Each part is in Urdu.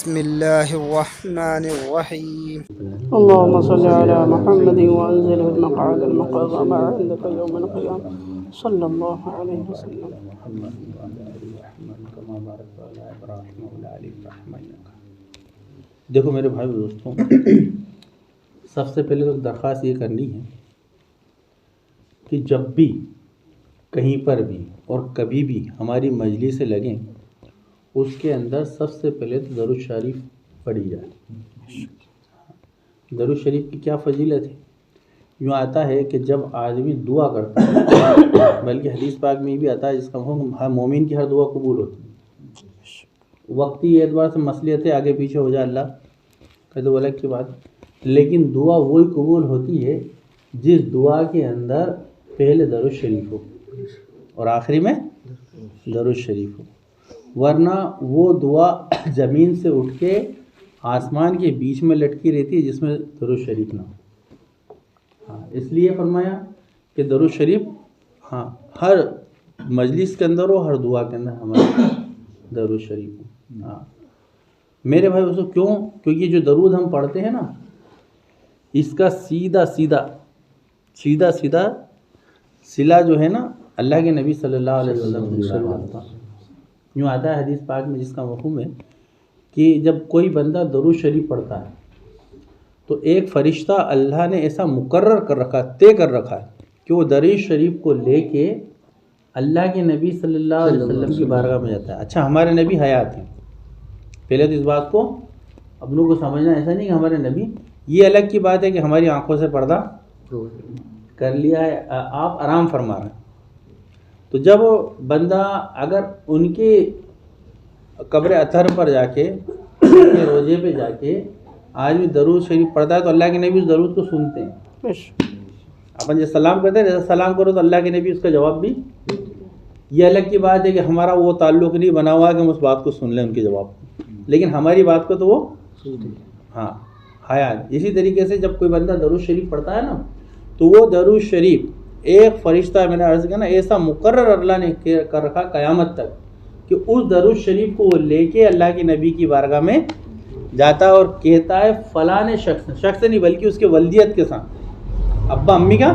بسم اللہ الرحمن الرحیم اللهم صل على محمد وانزله المقعد المقرب عندك يوم القيامة صلى الله عليه وسلم. دیکھو میرے بھائی دوستوں، سب سے پہلے تو درخواست یہ کرنی ہے کہ جب بھی کہیں پر بھی اور کبھی بھی ہماری مجلس سے لگیں، اس کے اندر سب سے پہلے تو درود شریف پڑھی جائے۔ درود شریف کی کیا فضیلت ہے؟ یوں آتا ہے کہ جب آدمی دعا کرتا ہے، بلکہ حدیث پاک میں بھی آتا ہے جس کا ہر مومن کی ہر دعا قبول ہوتی ہے۔ وقتی اعتبار سے مصلحت ہے، آگے پیچھے ہو جائے اللہ کا تو الگ کی بات، لیکن دعا وہی قبول ہوتی ہے جس دعا کے اندر پہلے درود شریف ہو اور آخری میں درود شریف ہو، ورنہ وہ دعا زمین سے اٹھ کے آسمان کے بیچ میں لٹکی رہتی ہے جس میں درود شریف نہ ہو۔ اس لیے فرمایا کہ درود شریف ہر مجلس کے اندر ہو، ہر دعا کے اندر ہمارا درود شریف ہو۔ میرے بھائی دوستو، کیونکہ جو درود ہم پڑھتے ہیں نا، اس کا سیدھا صلہ جو ہے نا اللہ کے نبی صلی اللہ علیہ وسلم سے۔ یوں آتا ہے حدیث پاک میں جس کا مفہوم ہے کہ جب کوئی بندہ درود شریف پڑھتا ہے تو ایک فرشتہ اللہ نے ایسا مقرر کر رکھا، طے کر رکھا ہے کہ وہ درود شریف کو لے کے اللہ کے نبی صلی اللہ علیہ وسلم کی بارگاہ میں جاتا ہے۔ اچھا، ہمارے نبی حیات ہیں، پہلے تو اس بات کو اپنوں کو سمجھنا، ایسا نہیں کہ ہمارے نبی، یہ الگ کی بات ہے کہ ہماری آنکھوں سے پردہ کر لیا ہے، آپ آرام فرما رہے ہیں۔ تو جب بندہ اگر ان کے قبر اطہر پر جا کے، ان کے روضے پہ جا کے آدمی درود شریف پڑھتا ہے تو اللہ کے نبی اس درود کو سنتے ہیں۔ اپن جب سلام کرتے ہیں، جیسا سلام کرو تو اللہ کے نبی اس کا جواب بھی، یہ الگ کی بات ہے کہ ہمارا وہ تعلق نہیں بنا ہوا کہ ہم اس بات کو سن لیں ان کے جواب کو، لیکن ہماری بات کو تو وہ حیات۔ اسی طریقے سے جب کوئی بندہ درود شریف پڑھتا ہے نا، تو وہ درود شریف ایک فرشتہ، میں نے عرض کیا نا، ایسا مقرر اللہ نے کر رکھا قیامت تک کہ اس درود شریف کو وہ لے کے اللہ کے نبی کی بارگاہ میں جاتا ہے اور کہتا ہے فلاں شخص نہیں بلکہ اس کے والدیت کے ساتھ، ابا امی کا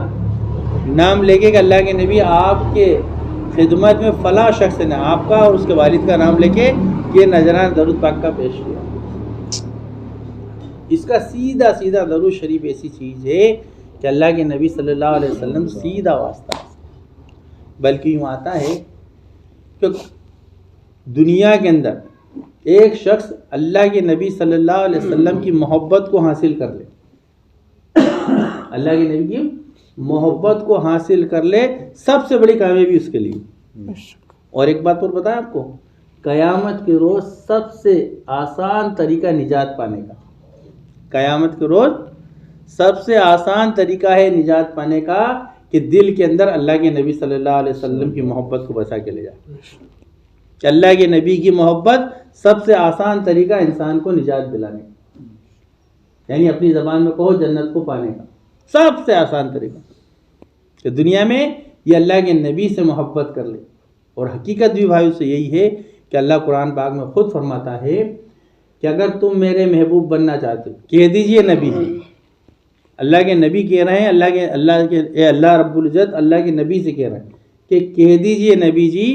نام لے کے کہ اللہ کے نبی آپ کے خدمت میں فلاں شخص نے آپ کا اور اس کے والد کا نام لے کے یہ نذرانہ درود پاک کا پیش کیا۔ اس کا سیدھا درود شریف ایسی چیز ہے کہ اللہ کے نبی صلی اللہ علیہ وسلم سیدھا واسطہ ہے۔ بلکہ یوں آتا ہے کہ دنیا کے اندر ایک شخص اللہ کے نبی صلی اللہ علیہ وسلم کی محبت کو حاصل کر لے، اللہ کے نبی کی محبت کو حاصل کر لے، سب سے بڑی کامیابی اس کے لیے۔ اور ایک بات اور بتائیں آپ کو، قیامت کے روز سب سے آسان طریقہ نجات پانے کا، قیامت کے روز سب سے آسان طریقہ ہے نجات پانے کا کہ دل کے اندر اللہ کے نبی صلی اللہ علیہ وسلم کی محبت کو بسا کے لے جائے۔ کہ اللہ کے نبی کی محبت سب سے آسان طریقہ انسان کو نجات دلانے کا، یعنی اپنی زبان میں کہو جنت کو پانے کا سب سے آسان طریقہ کہ دنیا میں یہ اللہ کے نبی سے محبت کر لے۔ اور حقیقت بھی بھائیو سے یہی ہے کہ اللہ قرآن پاک میں خود فرماتا ہے کہ اگر تم میرے محبوب بننا چاہتے ہو، کہہ دیجئے نبی جی، اللہ کے نبی کہہ رہے ہیں، اللہ رب العزت اللہ کے نبی سے کہہ رہے ہیں کہ کہہ دیجئے نبی جی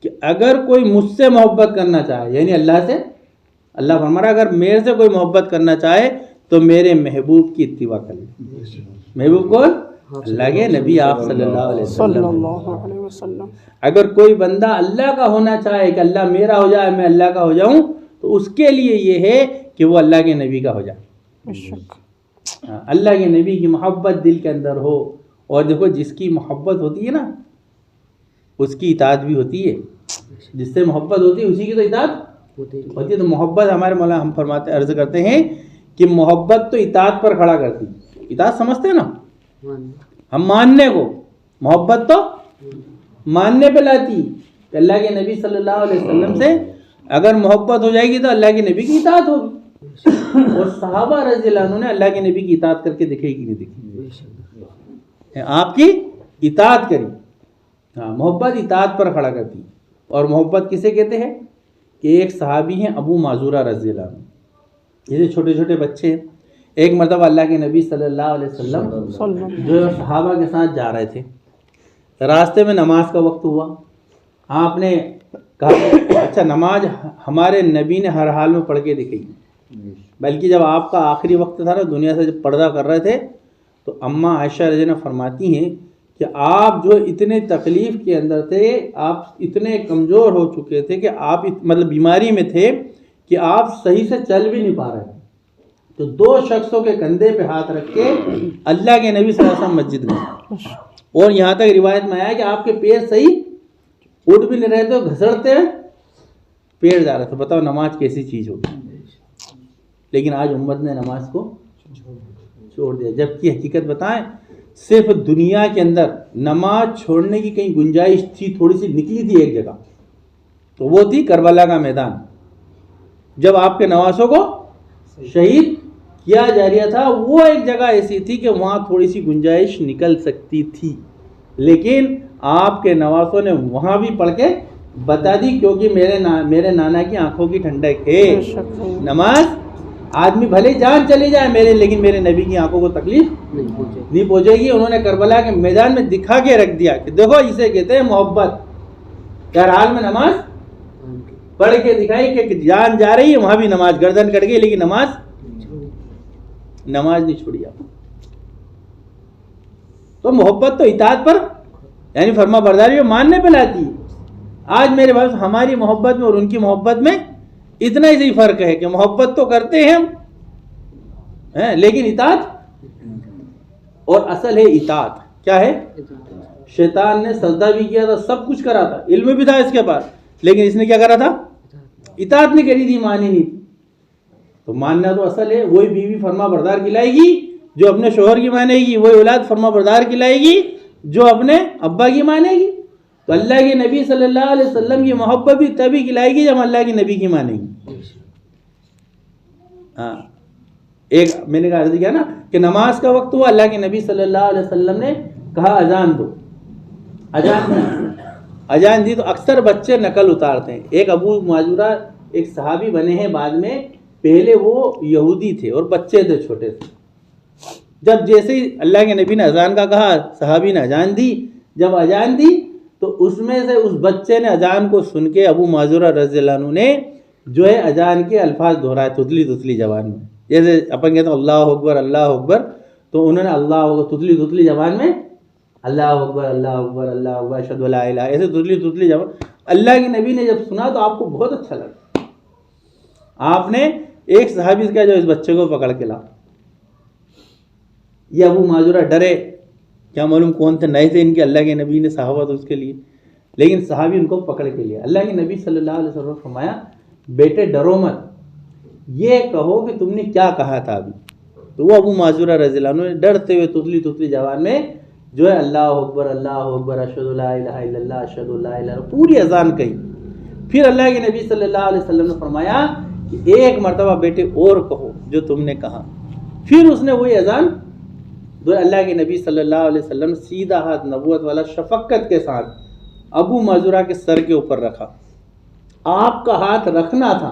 کہ اگر کوئی مجھ سے محبت کرنا چاہے، یعنی اللہ سے، اللہ فرما رہا ہے اگر میرے سے کوئی محبت کرنا چاہے تو میرے محبوب کی اتباع کر لے۔ محبوب کون؟ اللہ کے نبی آپ صلی اللہ علیہ وسلم۔ اگر کوئی بندہ اللہ کا ہونا چاہے کہ اللہ میرا ہو جائے، میں اللہ کا ہو جاؤں، تو اس کے لیے یہ ہے کہ وہ اللہ کے نبی کا ہو جائے، اللہ کے نبی کی محبت دل کے اندر ہو۔ اور دیکھو جس کی محبت ہوتی ہے نا اس کی اطاعت بھی ہوتی ہے، جس سے محبت ہوتی ہے اسی کی تو اطاعت ہوتی ہے۔ تو محبت ہمارے مولا ہم فرماتے عرض کرتے ہیں کہ محبت تو اطاعت پر کھڑا کرتی، اطاعت سمجھتے ہیں نا ہم ماننے کو، محبت تو ماننے پہ لاتی کہ اللہ کے نبی صلی اللہ علیہ وسلم سے اگر محبت ہو جائے گی تو اللہ کے نبی کی اطاعت ہوگی۔ اور صحابہ رضی اللہ عنہ نے اللہ کے نبی کی اطاعت کر کے دکھے کہ نہیں دکھی، آپ کی اطاعت کری۔ محبت اطاعت پر کھڑا کرتی۔ اور محبت کسے کہتے ہیں کہ ایک صحابی ہیں ابو معذورہ رضی اللہ عنہ، جیسے چھوٹے چھوٹے بچے ہیں. ایک مرتبہ اللہ کے نبی صلی اللہ علیہ وسلم جو صحابہ کے ساتھ جا رہے تھے, راستے میں نماز کا وقت ہوا. آپ نے کہا اچھا نماز ہمارے نبی نے ہر حال میں پڑھ کے دکھائی, بلکہ جب آپ کا آخری وقت تھا نا دنیا سے جب پردہ کر رہے تھے تو اماں عائشہ رضی اللہ عنہا فرماتی ہیں کہ آپ جو اتنے تکلیف کے اندر تھے, آپ اتنے کمزور ہو چکے تھے کہ آپ مطلب بیماری میں تھے کہ آپ صحیح سے چل بھی نہیں پا رہے تھے. تو 2 شخصوں کے کندھے پہ ہاتھ رکھ کے اللہ کے نبی صلی اللہ علیہ وسلم مسجد گئے, اور یہاں تک روایت میں آیا کہ آپ کے پیر صحیح اٹھ بھی نہیں رہے تھے, گھسڑتے ہوئے پیر جا رہے تھے. بتاؤ نماز کیسی چیز ہوگی. لیکن آج امت نے نماز کو چھوڑ دیا, جبکہ حقیقت بتائیں صرف دنیا کے اندر نماز چھوڑنے کی کہیں گنجائش تھی, تھوڑی سی نکلی تھی ایک جگہ, تو وہ تھی کربلا کا میدان. جب آپ کے نواسوں کو شہید کیا جا رہا تھا, وہ ایک جگہ ایسی تھی کہ وہاں تھوڑی سی گنجائش نکل سکتی تھی, لیکن آپ کے نواسوں نے وہاں بھی پڑھ کے بتا دی, کیونکہ میرے نانا کی آنکھوں کی ٹھنڈک ہے. نماز آدمی بھلے جان چلی جائے میرے, لیکن میرے نبی کی آنکھوں کو تکلیف نہیں پہنچے گی. انہوں نے کربلا کے میدان میں دکھا کے رکھ دیا کہ دیکھو اسے کہتے ہیں محبت. ہر حال میں نماز پڑھ کے دکھائی کہ جان جا رہی ہے وہاں بھی نماز گردن کٹ گئی, لیکن نماز نہیں چھوڑی آپ. تو محبت تو اطاعت پر یعنی فرما برداری ماننے پہ لاتی ہے. آج میرے بھائی ہماری محبت میں اور ان کی محبت میں اتنا ہی فرق ہے کہ محبت تو کرتے ہیں ہم لیکن اطاعت, اور اصل ہے اطاعت کیا ہے. شیطان نے سجدہ بھی کیا تھا, سب کچھ کرا تھا, علم بھی تھا اس کے پاس, لیکن اس نے کیا کرا تھا, اطاعت نہیں کری تھی, مانی نہیں تھی. تو ماننا تو اصل ہے. وہی بیوی فرما بردار کھلائے گی جو اپنے شوہر کی مانے گی, وہی اولاد فرما بردار کھلائے گی جو اپنے ابا کی مانے گی. تو اللہ کے نبی صلی اللہ علیہ وسلم کی محبت بھی تبھی کھلائے گی جب اللہ کے نبی کی مانے گی. ہاں, ایک میں نے کہا عرض کیا نا کہ نماز کا وقت ہوا, اللہ کے نبی صلی اللہ علیہ وسلم نے کہا اذان دو. اذان دی تو اکثر بچے نقل اتارتے ہیں. ایک ابو معذورہ ایک صحابی بنے ہیں بعد میں, پہلے وہ یہودی تھے اور بچے تھے چھوٹے سے. جب جیسے ہی اللہ کے نبی نے اذان کا کہا, صحابی نے اذان دی. جب اذان دی تو اس میں سے اس بچے نے اذان کو سن کے ابو معذورہ رضی اللہ عنہ نے جو ہے اذان کے الفاظ دہرائے تتلی زبان میں. جیسے اپن کہتے ہیں اللہ اکبر اللہ اکبر, تو انہوں نے اللہ اکبر تتلی زبان میں اللہ اکبر اللہ اکبر اللہ اکبر اشہد ان لا الہ, ایسے تتلی زبان. اللہ کے نبی نے جب سنا تو آپ کو بہت اچھا لگا. آپ نے ایک صحابی کا جو اس بچے کو پکڑ کے لا. یہ ابو معذورہ ڈرے, کیا معلوم کون تھے, نئے تھے ان کے, اللہ کے نبی نے صحابہ تو اس کے لیے, لیکن صحابی ان کو پکڑ کے لیا. اللہ کے نبی صلی اللہ علیہ وسلم فرمایا بیٹے ڈرو مت, یہ کہو کہ تم نے کیا کہا تھا ابھی. تو وہ ابو معذورہ رضی اللہ عنہ نے ڈرتے ہوئے تتلی زبان میں جو ہے اللہ اکبر اشہد ان لا الہ الا اللہ اشہد ان لا الہ الا اللہ پوری اذان کہی. پھر اللہ کے نبی صلی اللہ علیہ وسلم نے فرمایا کہ ایک مرتبہ بیٹے اور کہو جو تم نے کہا. پھر اس نے وہی اذان تو اللہ کے نبی صلی اللہ علیہ وسلم سیدھا ہاتھ نبوت والا شفقت کے ساتھ ابو معذورہ کے سر کے اوپر رکھا. آپ کا ہاتھ رکھنا تھا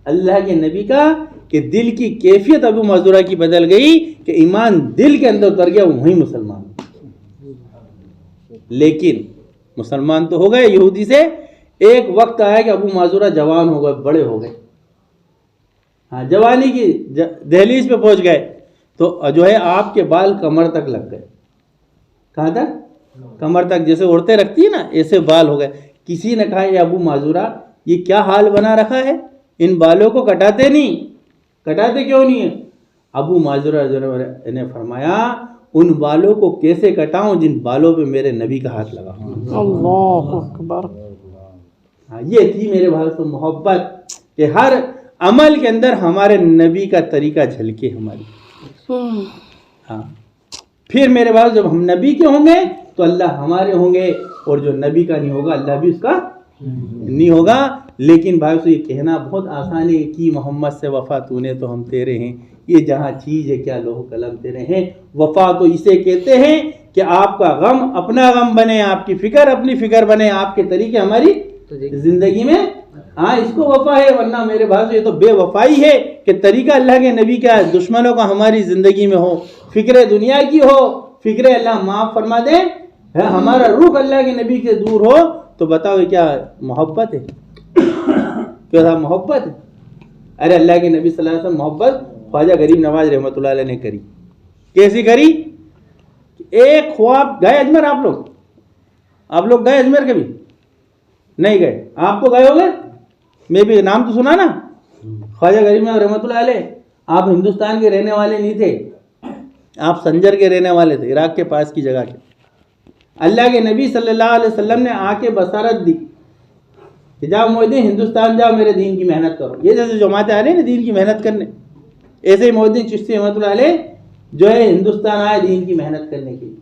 اللہ کے نبی کا کہ دل کی کیفیت ابو معذورہ کی بدل گئی کہ ایمان دل کے اندر اتر گیا, وہی مسلمان. لیکن مسلمان تو ہو گئے یہودی سے. ایک وقت آیا کہ ابو معذورہ جوان ہو گئے, بڑے ہو گئے, ہاں جوانی کی دہلیز پہ پہنچ گئے, تو جو ہے آپ کے بال کمر تک لگ گئے. کہاں تک؟ کمر تک. جیسے عورتیں رکھتی ہیں نا ایسے بال ہو گئے. کسی نے کہا یہ ابو معذورہ یہ کیا حال بنا رکھا ہے, ان بالوں کو کٹاتے نہیں, کٹاتے کیوں نہیں ہیں؟ ابو معذورہ نے فرمایا ان بالوں کو کیسے کٹاؤں جن بالوں پہ میرے نبی کا ہاتھ لگا. اللہ اکبر. یہ تھی میرے بھائی سے محبت کہ ہر عمل کے اندر ہمارے نبی کا طریقہ جھلکے ہماری. ہاں پھر میرے بھائی جب ہم نبی کے ہوں گے تو اللہ ہمارے ہوں گے, اور جو نبی کا نہیں ہوگا اللہ بھی اس کا نہیں ہوگا. لیکن بھائی سے یہ کہنا بہت آسان ہے کہ محمد سے وفا تو نے تو ہم تیرے ہیں, یہ جہاں چیز ہے کیا لوہ قلم تیرے ہیں. وفا تو اسے کہتے ہیں کہ آپ کا غم اپنا غم بنے, آپ کی فکر اپنی فکر بنے, آپ کے طریقے ہماری زندگی میں ہاں اس کو وفا ہے، ورنہ میرے بھائی یہ تو بے وفائی ہے کہ طریقہ اللہ کے نبی کا دشمنوں کا ہماری زندگی میں ہو، فکر دنیا کی ہو، فکر اللہ معاف فرما دے، ہمارا روح اللہ کے نبی سے دور ہو، تو بتاؤ یہ کیا محبت ہے؟ کیا محبت ہے؟ ارے اللہ کے نبی صلی اللہ علیہ وسلم محبت خواجہ غریب نواز رحمۃ اللہ علیہ نے کری. کیسی کری؟ ایک خواب گئے اجمیر، آپ لوگ گئے اجمیر کبھی؟ نہیں گئے. آپ تو گئے ہو گے، میں بھی نام تو سنا نا خواجہ غریب نواز رحمۃ اللہ علیہ. آپ ہندوستان کے رہنے والے نہیں تھے، آپ سنجر کے رہنے والے تھے، عراق کے پاس کی جگہ کے. اللہ کے نبی صلی اللہ علیہ وسلم نے آ کے بصارت دی کہ جاؤ محدثین ہندوستان جاؤ، میرے دین کی محنت کرو. یہ جیسے جماعتیں آ رہی ہیں نا دین کی محنت کرنے، ایسے ہی محدثین چشتی رحمۃ اللہ علیہ جو ہے ہندوستان آئے دین کی محنت کرنے کے لیے.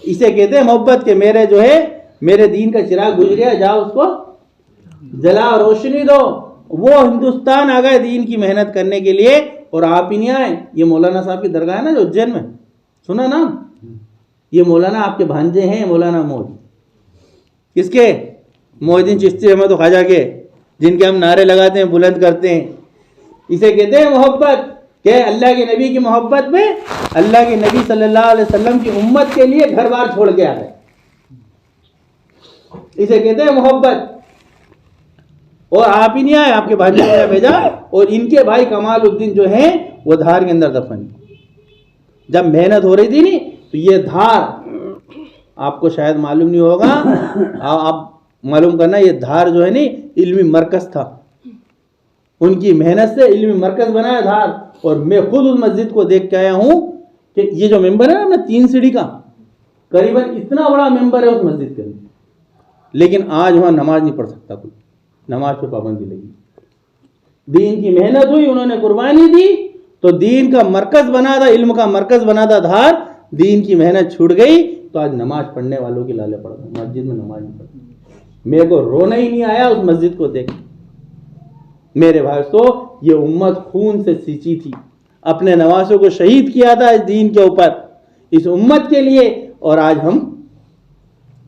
اسے کہتے ہیں محبت کے میرے جو ہے میرے دین کا چراغ بجھ گیا، جاؤ اس کو جلا روشنی دو. وہ ہندوستان آ گئے دین کی محنت کرنے کے لیے، اور آپ ہی نہیں آئے. یہ مولانا صاحب کی درگاہ ہے نا جو اجین میں، سنا نا؟ یہ مولانا آپ کے بھانجے ہیں، مولانا مود. کس کے؟ محدثین چشتی احمد خواجہ کے، جن کے ہم نعرے لگاتے ہیں، بلند کرتے ہیں. اسے کہتے ہیں محبت کہ اللہ کے نبی کی محبت میں اللہ کے نبی صلی اللہ علیہ وسلم کی امت کے لیے گھر بار چھوڑ کے آ گئے. اسے کہتے ہیں محبت. اور آپ ہی نہیں آئے، آپ کے بھائی نے بھیجا، اور ان کے بھائی کمال الدین جو ہیں وہ دھار کے اندر دفن. جب محنت ہو رہی تھی نہیں تو یہ دھار، آپ کو شاید معلوم نہیں ہوگا، آپ معلوم کرنا، یہ دھار جو ہے نہیں علمی مرکز تھا. ان کی محنت سے علمی مرکز بنایا دھار. اور میں خود اس مسجد کو دیکھ کے آیا ہوں کہ یہ جو ممبر ہے نا 3 سیڑھی کا، قریباً اتنا بڑا ممبر ہے اس مسجد کے اندر، لیکن آج وہاں نماز نہیں پڑھ سکتا کوئی، نماز پہ پابندی لگی. دین کی محنت ہوئی، انہوں نے قربانی دی تو دین کا مرکز بنا تھا، علم کا مرکز بنا تھا دھار. دین کی محنت چھوٹ گئی تو آج نماز پڑھنے والوں کی لالے پڑ گئے، مسجد میں نماز نہیں پڑھتی. میرے کو رونا ہی نہیں آیا اس مسجد کو دیکھ. میرے بھائی تو یہ امت خون سے سینچی تھی، اپنے نواسوں کو شہید کیا تھا اس دین کے اوپر، اس امت کے لیے، اور آج ہم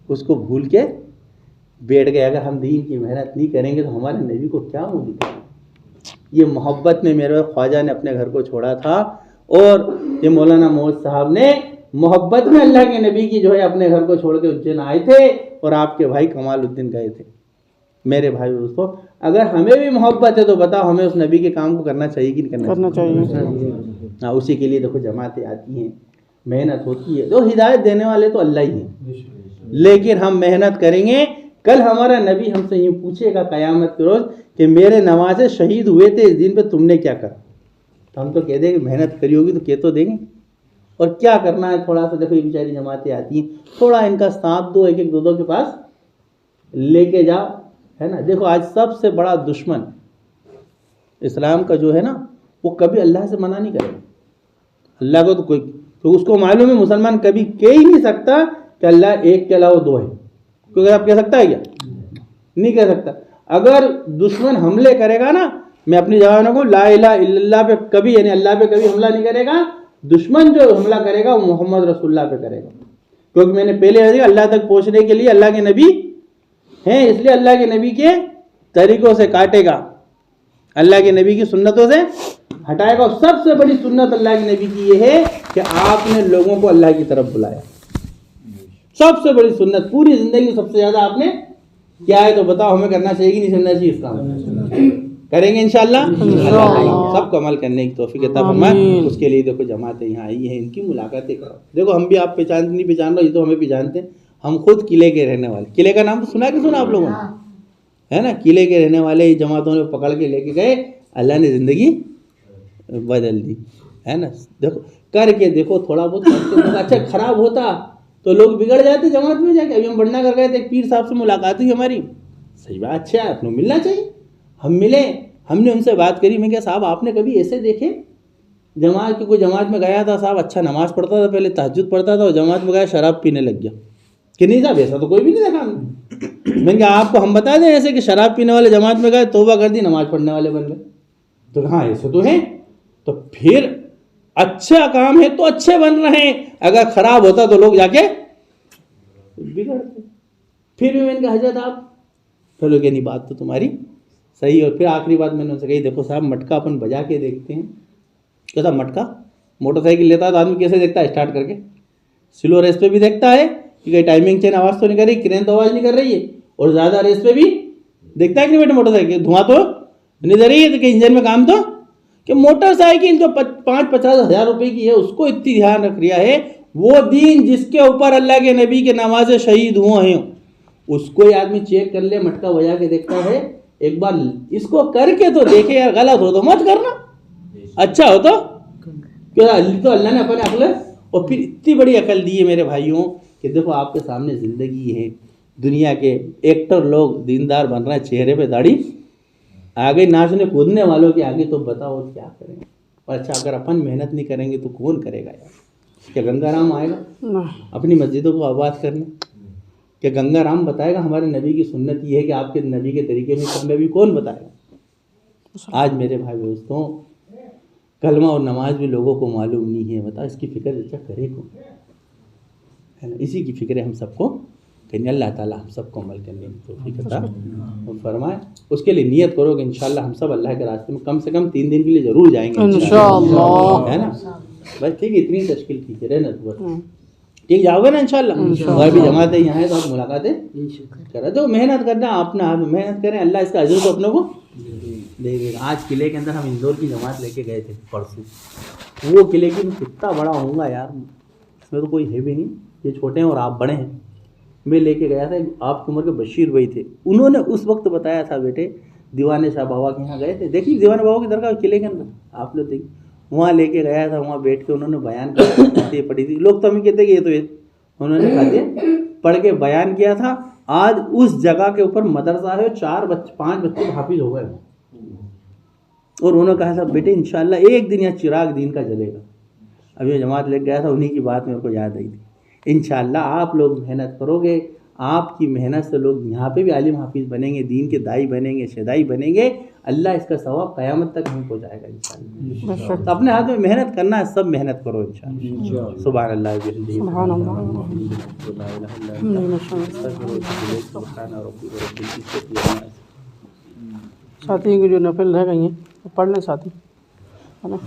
اس کو بھول کے بیٹھ گئے. اگر ہم دین کی محنت نہیں کریں گے تو ہمارے نبی کو کیا منہ دکھائیں؟ یہ محبت میں میرے خواجہ نے اپنے گھر کو چھوڑا تھا، اور یہ مولانا محمد صاحب نے محبت میں اللہ کے نبی کی جو ہے اپنے گھر کو چھوڑ کے اجین آئے تھے، اور آپ کے بھائی کمال الدین گئے تھے. میرے بھائی دوستو، اگر ہمیں بھی محبت ہے تو بتاؤ ہمیں اس نبی کے کام کو کرنا چاہیے کہ نہیں کرنا چاہیے؟ ہاں، اسی کے لیے دیکھو جماعتیں آتی ہیں، محنت ہوتی ہے. تو ہدایت دینے والے تو اللہ ہی ہیں، لیکن ہم محنت کریں گے. کل ہمارا نبی ہم سے یوں پوچھے گا قیامت کے روز کہ میرے نوازے شہید ہوئے تھے اس دن پہ، تم نے کیا کرا؟ تو ہم تو کہہ دیں کہ محنت کری ہوگی تو کہہ تو دیں گے. اور کیا کرنا ہے تھوڑا سا، دیکھو یہ بیچاری جماعتیں آتی ہیں، تھوڑا ان کا ساتھ دو، ایک ایک دو کے پاس لے کے جاؤ، ہے نا. دیکھو آج سب سے بڑا دشمن اسلام کا جو ہے نا، وہ کبھی اللہ سے منع نہیں کرے گا. اللہ کو تو کوئی، تو اس کو معلوم ہے مسلمان کبھی کہہ ہی نہیں سکتا کہ اللہ ایک کے علاوہ 2 ہے. کیونکہ آپ کہہ سکتا ہے کیا؟ نہیں کہہ سکتا. اگر دشمن حملے کرے گا نا، میں اپنی جگہ کو لا الہ الا اللہ پہ کبھی، یعنی اللہ پہ کبھی حملہ نہیں کرے گا. دشمن جو حملہ کرے گا وہ محمد رسول اللہ پہ کرے گا. کیونکہ میں نے پہلے اللہ تک پہنچنے کے لیے اللہ کے نبی ہیں، اس لیے اللہ کے نبی کے طریقوں سے کاٹے گا، اللہ کے نبی کی سنتوں سے ہٹائے گا. اور سب سے بڑی سنت اللہ کے نبی کی یہ ہے کہ آپ نے لوگوں کو اللہ کی طرف بلایا. سب سے بڑی سنت پوری زندگی میں سب سے زیادہ آپ نے کیا ہے؟ تو بتاؤ ہمیں کرنا چاہیے کہ نہیں کرنا چاہیے؟ اس کام کریں گے انشاءاللہ. اللہ سب کو عمل کرنے کی توفیق عطا فرمائے. اس کے لیے دیکھو جماعتیں یہاں آئی ہیں، ان کی ملاقاتیں کرو. دیکھو ہم بھی آپ پہچانتے نہیں پہچان رہے، یہ تو ہمیں بھی جانتے ہیں. ہم خود قلعے کے رہنے والے، قلعے کا نام تو سنا کہ سنا آپ لوگوں نے، ہے نا؟ قلعے کے رہنے والے جماعتوں نے پکڑ کے لے کے گئے، اللہ نے زندگی بدل دی، ہے نا. دیکھو کر کے دیکھو تھوڑا بہت. اچھا خراب ہوتا تو لوگ بگڑ جاتے جماعت میں جا کے. ابھی ہم بڑھنا کر گئے تھے، ایک پیر صاحب سے ملاقات ہوئی ہماری. صحیح بات، اچھا ہے، اپنے ملنا چاہیے. ہم ملے، ہم نے ان سے بات کری. میں کہا صاحب آپ نے کبھی ایسے دیکھے جماعت کی؟ کوئی جماعت میں گیا تھا صاحب، اچھا نماز پڑھتا تھا، پہلے تہجد پڑھتا تھا، اور جماعت میں گیا شراب پینے لگ گیا. کہ نہیں صاحب ایسا تو کوئی بھی نہیں دیکھا ہم نے. میں کہا آپ کو ہم بتا دیں ایسے کہ شراب پینے والے جماعت میں گئے، توبہ کر دی، نماز پڑھنے والے بن گئے. تو ہاں ایسے تو ہیں. تو پھر اچھا کام ہے تو اچھے بن رہے ہیں، اگر خراب ہوتا تو لوگ جا کے بگڑتے. پھر بھی میں نے کہا حضرت آپ، چلو کہ نہیں بات تو تمہاری صحیح. اور پھر آخری بات میں نے ان سے کہی دیکھو صاحب مٹکا اپن بجا کے دیکھتے ہیں. کیسا مٹکا موٹر سائیکل لیتا ہے تو آدمی کیسے دیکھتا ہے اسٹارٹ کر کے, سلو ریس پہ بھی دیکھتا ہے کہ کہیں ٹائمنگ چین آواز تو نہیں کر رہی, کرین تو آواز نہیں کر رہی ہے, اور زیادہ ریس پہ بھی دیکھتا ہے کہ نہیں بیٹے موٹر سائیکل دھواں تو نہیں دے رہی ہے کہ انجن میں کام تو, کہ موٹر سائیکل جو 50 ہزار روپے کی ہے اس کو اتنی دھیان رکھ رہا ہے. وہ دین جس کے اوپر اللہ کے نبی کے نماز شہید ہوئے ہیں اس کو یہ آدمی چیک کر لے, مٹکا بجا کے دیکھتا ہے. ایک بار اس کو کر کے تو دیکھے یار, غلط ہو تو مت کرنا, اچھا ہو تو اللہ نے اپنے عقل اور پھر اتنی بڑی عقل دی ہے میرے بھائیوں کہ دیکھو آپ کے سامنے زندگی ہے. دنیا کے ایکٹر لوگ دیندار بن رہے ہیں, چہرے پہ داڑھی, آگے ناچنے کودنے والوں کے آگے تو بتاؤ کیا کریں. اور اچھا اگر اپن محنت نہیں کریں گے تو کون کرے گا یار. کیا گنگا رام آئے گا اپنی مسجدوں کو آباد کرنے؟ کہ گنگا رام بتائے گا ہمارے نبی کی سنت یہ ہے کہ آپ کے نبی کے طریقے میں کامیابی کون بتائے گا؟ آج میرے بھائی دوستوں کلمہ اور نماز بھی لوگوں کو معلوم نہیں ہے. بتا اس کی فکر اچھا کرے کون ہے نا. اسی کی فکر ہے ہم سب کو کہ اللہ تعالیٰ ہم سب کو عمل کرنے کی توفیق عطا فرمائے. اس کے لیے نیت کرو کہ انشاءاللہ ہم سب اللہ کے راستے میں کم سے کم 3 دن کے لیے ضرور جائیں گے انشاءاللہ, ہے نا. بس ٹھیک ہے, اتنی تشکیل ٹھیک ہے رہنا تو ٹھیک, جاؤ گے نا انشاءاللہ. اور بھی جماعتیں یہاں ہیں تو آپ ملاقاتیں کریں, تو محنت کرنا اپنا محنت کریں, اللہ اس کا اجر تو اپنوں کو دے گا. آج قلعے کے اندر ہم اندور کی جماعت لے کے گئے تھے پرسوں. وہ قلعے کی میں کتنا بڑا ہوں گا یار, اس میں تو کوئی ہے بھی نہیں, یہ چھوٹے ہیں اور آپ بڑے ہیں. میں لے کے گیا تھا, آپ کی عمر کے بشیر بھائی تھے, انہوں نے اس وقت بتایا تھا بیٹے دیوان شاہ بابا کے یہاں گئے تھے. دیکھیے دیوان بابا کی درگاہ قلعے کے اندر آپ لوگ دیکھیے, وہاں لے کے گیا تھا. وہاں بیٹھ کے انہوں نے بیان کیا, پڑھی تھی. لوگ تو ہمیں کہتے کہ یہ تو انہوں نے کہتے پڑھ کے بیان کیا تھا. آج اس جگہ کے اوپر مدرسہ ہے, 5 بچے حافظ ہو گئے. اور انہوں نے کہا تھا بیٹے انشاءاللہ ایک دن یا چراغ دین کا جلے گا. اب یہ جماعت لے گیا تھا, انہی کی بات میرے کو یاد آئی تھی. انشاءاللہ آپ لوگ محنت کرو گے, آپ کی محنت سے لوگ یہاں پہ بھی عالم حافظ بنیں گے, دین کے دائی بنیں گے, شدائی بنیں گے. اللہ اس کا ثواب قیامت تک ہمیں پہنچائے گا انشاءاللہ. تو اپنے ہاتھ میں محنت کرنا ہے, سب محنت کرو انشاءاللہ. سبحان اللہ سبحان ساتھی کی جو نفل رہ گئی ہیں وہ پڑھ لیں ساتھی, ہے نا.